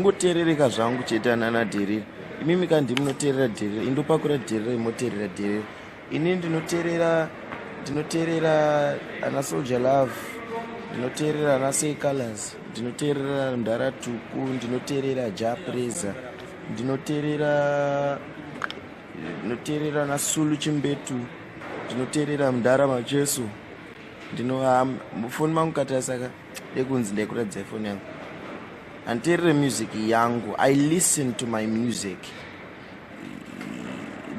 ngoterereka zvangu chetana nadherera. Imimi kandi munoterera dherera, indopakura dherera imoterera dherera. Ini ndinoterera ana Soldier Love, ndinoterera ana Say Colors, ndinoterera Ndara Tuku, ndinoterera Japreza, ndinoterera na Sulu Chimbetu, ndinoterera Mdara Macheso. Mufoni mangu kata saka dekunzi ndekuradza ifoni yangu. Anditerere music yangu. I listen to my music.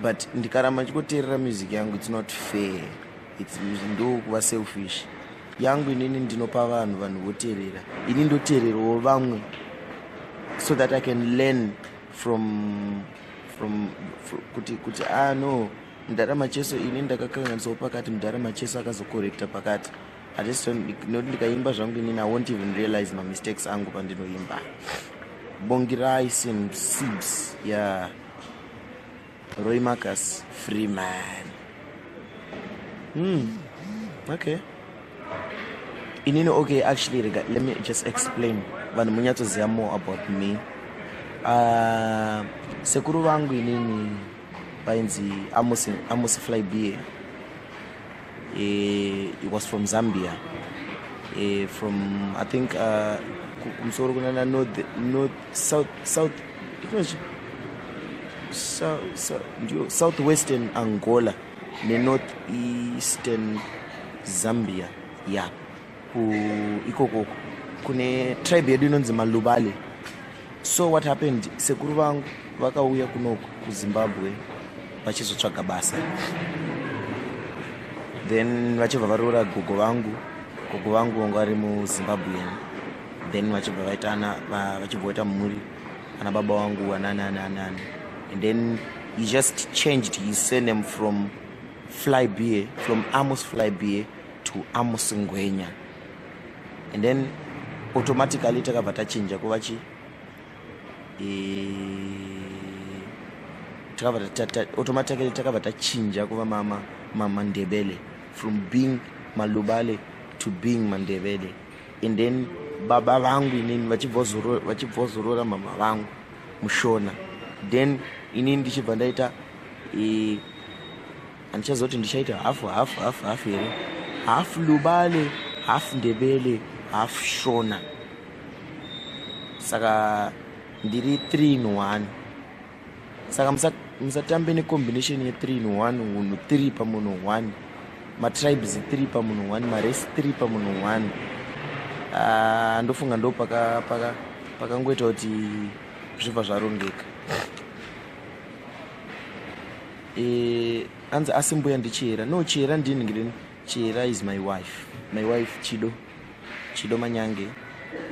But ndikaramba ndikoterera music yangu, it's not fair. It's ndo kuva selfish. Yangu inini ndinopa vanhu voterera. Ini ndotererawo vamwe so that I can learn from kuti no Mdara Macheso ini ndakakanganisawo pakati, Mdara Macheso akazocorrecta pakati. I just don't ndikaimba zvangu inini, I won't even realize my mistakes angu pandinoimba. Bongirai Sibs, yeah. Roy Marcus, free man. Okay. Inini, okay, actually, let me just explain. Vanhu munyatsoziva more about me. Sekuru vangu inini vainzi Amos Flybe. He was from Zambia. From I think kumsoro kunana north southwestern Angola ne northeastern Zambia. Yeah. Ikoko kune tribe yedu inonzi Malubale. So what happened, sekuru vangu vakauya kunoku kuZimbabwe vachizotsvaga basa. Then vachibva varora gogo vangu vangu vari muZimbabwe. Then vachibva vaita mhuri ana baba vangu anani. And then he just changed his surname from Flybe, from Amos Flybe to Amos Ngwenya. And then automatically takabva tachinja kuvachi automatically takabva tachinja kuva mama Ndebele, from being Malubale to being Mandebele. And then baba vangu inini vachibvozorora mama vangu Mushona. Then inini ndichibva ndaita andichazoti ndichaita half here, half Lubale, half Ndebele, half Shona. Saka ndiri 3 in 1. Saka musatambe necombination ye 3 in 1, munhu 3 pamunhu 1, matribes 3 pamunhu 1, marace 3 pamunhu 1. Ndofunga ndo pakangoita kuti zvibva zvarongeka. Anzi asimbuya ndichera. No, chera ndini ngireni. Chera is my wife. My wife Chido Manyange.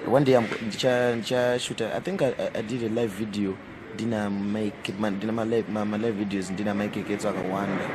One day ndicha shoot. I think I did a live video. Dina my live videos ndina make ketso akawanda.